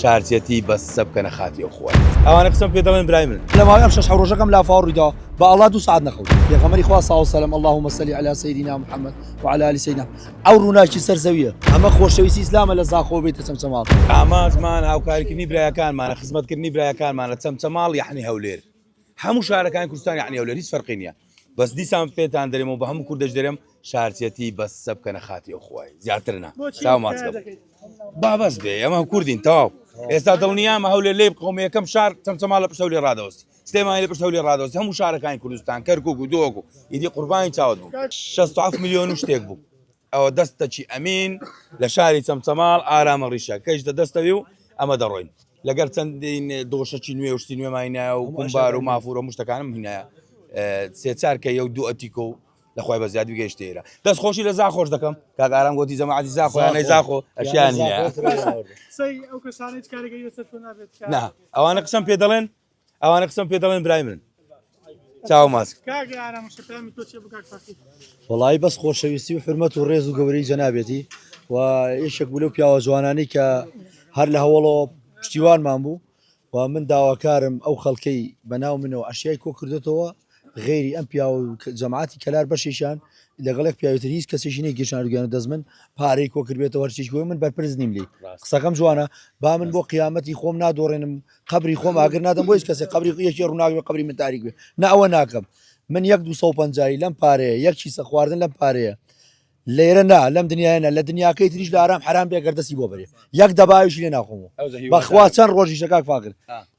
شارچێتی بەسە بکەنە خاتی ئەو خۆی ئەوانە قسم پێ دەڵێن برای من لە ماوەی ئەم شەش ڕۆژەکەم لا فاڕوویدا بە ئەڵڵا 2 ساعت نەخەوت پێغەمبەری خوا صلی الله علیه و سلم اللهم صل علی سیدنا محمد وعلى آل سیدنا ئەو ڕووناکی سەرزەویە ئەمە خۆشەویستی ئیسلامە لە زاخۆ بێتە چەمچەماڵ ئامانجمان هاوکاریکردنی برایەکانمانە خزمەتکردنی برایەکانمانە چەمچەماڵ یعنی هەولێر هەموو شارەکانی کوردستان یعنی هەولێر هیچ فەرقی نییە بەس دیسان پێتان دەرێمەوە بە هەموو کوردەش دەرێم شارچێتی بەسە بکەنە خاتی ئەو خۆی زیاترنا چاو ماچکە با بەس بێ ئەمە کوردین تەواو ئێستا دڵنیامە هەولێر لێ بقەوم یەکەم شار چەمچەماڵ لە پشت هەولێر ڕادەوەستی سلێمانی لە پشت هەولێر ڕادەوەستی هەموو شارەکانی کوردستان کەرکووک و دۆک و ئیدی قوربانی چاوت بوو 67 ملیۆن و شتێک بوو ئەوە دەستەکی ئەمین لە شاری چەمچەماڵ ئارامە ڕیشە کەیشتە دەستەوی و ئەمە دەڕۆین لەگەر چەندین دۆشەکی نوێ و شتی نوێمانایە و کومبار و مافور و مشتەکانم هینایە سێ چارکە یە و دوو ئەتیکۆ و لەخوای بە زیادی گەیشتێرە دەست خۆشی لە زاخۆش دەکەم کاک ئارام گوتی زەماعەتی زاخۆ یانەی زاخۆ ئەشیان هینایە نا ئەوانە قسەم پێ دەڵێن ئەوانە قسەم پێ دەڵێن برای من چاو ماسک وڵی بەس خۆشەویستی و حرمەت و ڕێز و گەورەی جەنابێتی و یەکێک بوو لەو پیاوە جوانانی کە هەر لە هەوڵەوە پشتیوانمان بوو و من داواکارم ئەو خەڵکەی بەناو منەوە ئەشیای کۆ کردێتەوە غێری ئەم پیاوە و جەماعەتی کەلار بەشێشان لەگەڵێک پیاوتر هیچ کەسێکی نەی گەشتانگویانە دەزمن پارەی کۆ کردێتەوە هەرچیشگوی من بەرپرز نیم لێ قسەکەم جوانە با من بۆ قیامەتی خۆم نادۆڕێنم قبری خۆم ئاگر نادەم بۆ هیچ کەسێ قبری یەکی ڕووناوی قبری من تاریک بێ نە ئەوە ناکەم من 1,250 لەم پارەیە یەکی سە خواردن لەم پارەیە لێرە نا لەم دنیاە لە دنیاکەی تریش لە ئارام حرام بێ گەردەسی بۆ بەرێ یەک دەباویشی لێ ناخۆمەوە بەخوا چەند ڕۆژی شەکاک فاکرد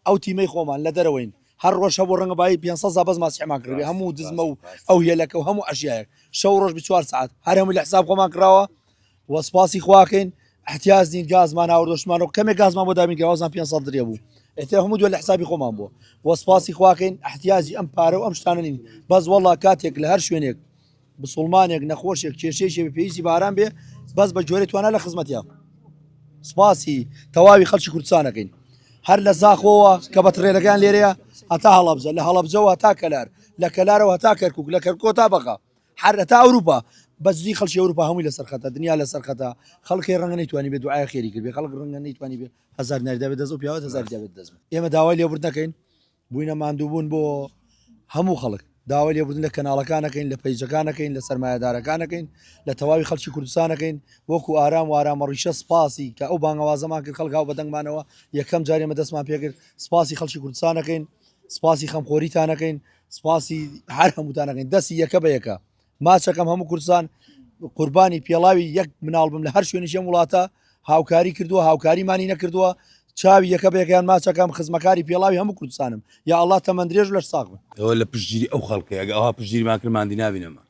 ئەو تیمەی خۆمان لە دەرەوەین هەر ڕۆژ بۆ ڕەنگە بای 500 بەس ماسیحمان کردێ هەموو دزمە و ئەو هێلەکە و هەموو ئەشیایەک شەو ڕۆژ ب 4 ساعت هەر هەموو لە حساب خۆمان کراوە وەسپاسی خواکەین احتیاج دین گازمان ئاوردۆشمان و کەمێک گازمان بۆ دامین گاوازان 500 درێ بوو ئێتر هەموو دوێ لە حسابی خۆمان بووە وەسپاسی خواکەین احتیاجی ئەم پارە و ئەم شتانە نین بەس وەڵا کاتێک لە هەر شوێنێک بسڵمانێک نەخۆشێک کێشەیەکی پێویستی باران بێ بەس بە جۆرە توانە لە خزمەتیان سپاسی تەواوی خەڵکی کوردستانەکەین هەر لە زاخۆوە کە بە تڕێلەکان لێرەیە هەتا هەڵەبجە لە هەڵەبجەوە هەتا کەلار لە کەلارەوە هەتا کەرکک لە کەرکۆ تا بەقا هەر هەتا ئەوروپا بەزی خەڵکی ئەوروپا هەمووی لەسەر خەتە دنیا لەسەر خەتە خەڵکی ڕەنگە نەیتوانی بێت دوعای خێری کرد بێ خەڵک ڕەنگە نەیتوانی بێ 1000 ناردابێت دەست و پیاوە 1000 دابێت دەست ئێمە داوای لێبورد نەکەین بووینە ماندووبوون بۆ هەموو خەڵک داوای لێبوردن لە کەناڵەکانەکەین لە پەیجەکانەکەین لە سەرمایه‌دارەکانەکەین لە تەواوی خەڵکی کوردستانەکەین وەکو ئارام و ئارامەڕیشە سپاسی کە ئەو بانگەوازەمان کرد خەڵک هاو بەدەنگمانەوە یەکەم جارێ مە دەستمان پێکرد سپاسی خەڵکی کوردستانەکەین سپاسی خەمخۆریتانەکەین سپاسی هەر هەمووتانەکەین دەستی یەکە بە یەکە ماچەکەم هەموو کوردستان قوربانی پێڵاوی یەک مناڵ بم لە هەر شوێنی شەم وڵاتە هاوکاری کردووە هاوکاریمانی نەکردووە چاوی یەکە بەیەکیان ماچەکەم خزمەکاری پێڵاوی هەموو کوردستانم یا ئەڵڵا تەمەندرێژ لەش ساغ بن ئەوە لە پشتگیری ئەو خەڵکە ئەگە ئەوها پشتگیریمان کردماندی نابینەمە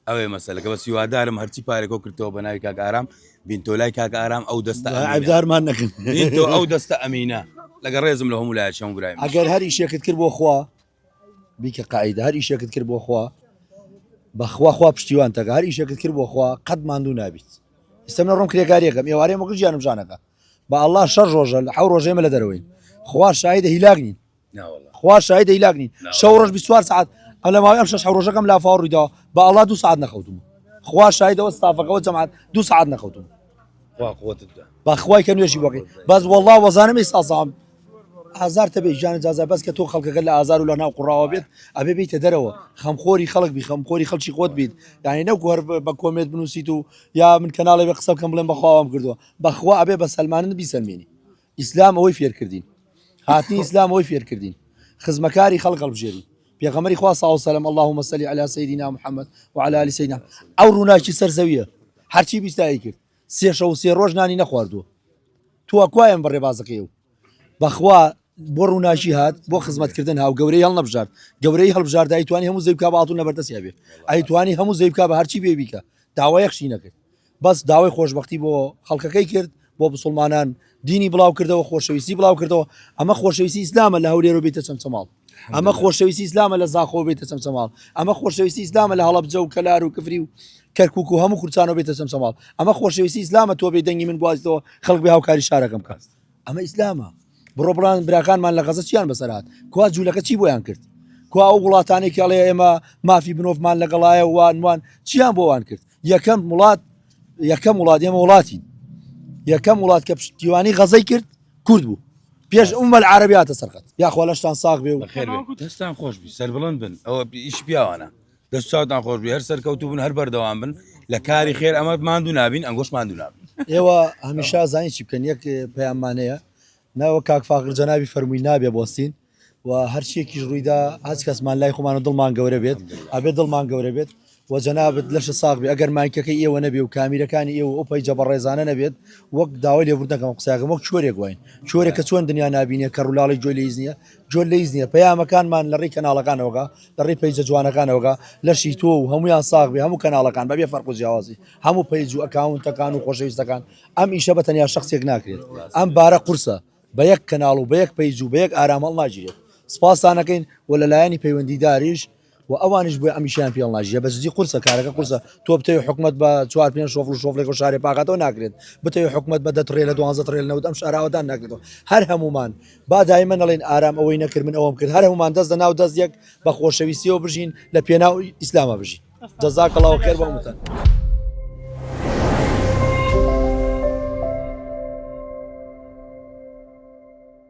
ئەوێ مەسەلەکە بەس هیوادارم هەرچی پارێکۆ کردەوە بە ناوی کاک ئارام بین تۆلای کاک ئارام ئەو دەستە عیبدارمان نەکەن تۆ ئەو دەستە ئەمینە لەگە ڕێزم لە هەموو لایە چەم برایم ئەگەر هەر ئیشێکت کرد بۆ خوا بیکە قاعدە هەر ئیشێکت کرد بۆ خوا بەخوا خوا پشتیوان تەکە هەر ئیشێکت کرد بۆ خوا قەت ماندوو نابیت ئێستا من ڕۆم کرێکاریەکەم ئێوارەیە مەگەر ژیانم ژانەکە بە ئەڵڵا شەڕ ڕۆژە لە حەو ڕۆژێمە لە دەرەوەین خوا شاهیدە هیلاک نین خوا شاهیدە هیلاک نین شەو ڕۆژ 24 ساعت ئەم لە ماوەی ئەم شەش حەو ڕۆژەکەم لا فاڕوویدا بە ئەڵڵا 2 ساعت نەخەوتم خوا شاهیدەوە ستافەکەەوە جەماعەت 2 ساعت نەخەوتم بەخوای کە نوێژی بۆکەی بەس وەڵڵا وەزانم ئێستا ئازار تەبێ ژیان جازا بەس کە تۆ خەڵکەکە لە ئازار و لە ناو قوڕاوە بێت ئەبێ بیتە دەرەوە خەمخۆری خەڵک بی خەمخۆری خەڵکی خۆت بیت یعنی نەوەکو هەر بە کۆمێت بنووسیت و یا من کەناڵێ بە قسە بکەم بڵێم بەخواوام کردووە بەخوا ئەبێ بە سەلمانن بیسەلمێنی ئیسلام ئەوەی فێرکردین هاتنی ئیسلام ئەوەی فێرکردین خزمەکاری خەڵک هەڵبژێری پێغەمبەری خوا صلی الله علیه و سلم اللهم صل علی سیدنا محمد وعلى آل سیدنا ئەو ڕووناکی سەرزەویە هەرچی بیستایی کرد سێ شەو سێ ڕۆژ نانی نەخواردووە تو ئەکوایم بەڕێبازەکەی و بەخوا بۆ ڕووناشی هات بۆ خزمەتکردن هاو گەورەی هەڵ نەبژار گەورەی هەڵبژار دایتوانی هەموو زەوی بکا بە هاتوون لەبەردەستیا بێ ئەیتوانی هەموو زەوی بکا بە هەرچی بێ بیکە داوای یەخشی نەکرد بەس داوای خۆشبەختی بۆ خەڵکەکەی کرد بۆ مسڵمانان دینی بڵاو کردەوە خۆشەویستی بڵاو کردەوە ئەمە خۆشەویستی ئیسلامە لە هەولێر و بێتە چەمچەماڵ ئەمە خۆشەویستی ئیسلامە لە زاخۆ بێتە چەمچەماڵ ئەمە خۆشەویستی ئیسلامە لە هەڵەبجە و کەلار و کفری و کەرکک و هەموو کوردستانەوە بێتە چەمچەماڵ ئەمە خۆشەویستی ئیسلامە تۆ بێ دەنگی من گوازیتەوە خەڵک بێ هاوکاری شارەکەم بکات ئەمە ئیسلامە بڕۆ بڵان براکانمان لە غەزە چیان بەسەرات کوا جوولەکە چی بۆیان کرد کوا ئەو وڵاتانێکی ئەڵێ ئێمە مافی بنۆفمان لەگەڵایە وان چیان بۆوان کرد یەکەم وڵات ئێمە وڵاتین یەکەم وڵات کە پشتیوانی غەزەی کرد کورد بوو پێش ئەومە العربیاتە سەرقەت یاخوا لەشتان ساغ بێ و خێر بێت دەستان خۆش بی سەر بڵند بن ئەوە ئیش پیاوانە دەست چاوتان خۆش بی هەر سەرکەوتو بن هەر بەردەوام بن لە کاری خێر ئەمە ماندوو نابین ئەنگۆش ماندوو نابین ئێوە هەمیشا زانی چی بکەن یەک پەیامانەیە ناوە کاک فاقر جەنابی فەرمووی نابێ بۆستین و هەرچیەکیش ڕوویدا هەچ کەسمان لای خۆمان و دڵمان گەورە بێت ئەبێ دڵمان گەورە بێت و جەنابەت لەشە ساغ بێ ئەگەر مایکەکەی ئێوە نەبێ و کامیرەکانی ئێوە ئەو پەیجە بەڕێزانە نەبێت وەک داوای لێبوردنەکەم قساکەم وەک چۆرێک وین چۆرێک کە چۆن دنیا نبینێ کە ڕوولاڵی جۆ لەیز نییە جۆ لەیز نییە پەیامەکانمان لە ڕێی کەناڵەکانەوەگا لە ڕێی پەیجە جوانەکانەوەگا لەشی تۆ و هەمویان ساغ بێ هەموو کەناڵەکان بەبێ فەرق و جیاوازی هەموو پەیج و ئەکاونتەکان و خۆشەویستەکان ئەم ئیشە بە تەنیا شخصێک ناکرێت ئەم بارە قورسە بە یەک کەناڵ و بە یەک پەیج و بە یەک ئارامەڵ ناگیرێت سپاسانەکەین و لەلایەنی پەیوەندیداریش و ئەوانش بۆ ئەمیشیان پێڵ ناژیە بەزدی قورسە کارەکە قورسە تۆ بتەوی حکومت بە 4 شۆفر و شۆفرێک و شارێ پاقاتەوە ناکرێت بتەوی حکومت بە 10 ڕێ لە 12 ڕێ لەنەوت ئەم شاراوەدان ناکرێتەوە هەر هەمومان با دایمە نەڵێن ئارام ئەوەی نەکرد من ئەوەم کرد هەر هەمومان دەست لە ناو دەست یەک بە خۆشەویستیەوە بژین لە پێناو ئیسلامە بژین جەزاکەڵڵاهو خێر بۆ هەمووتان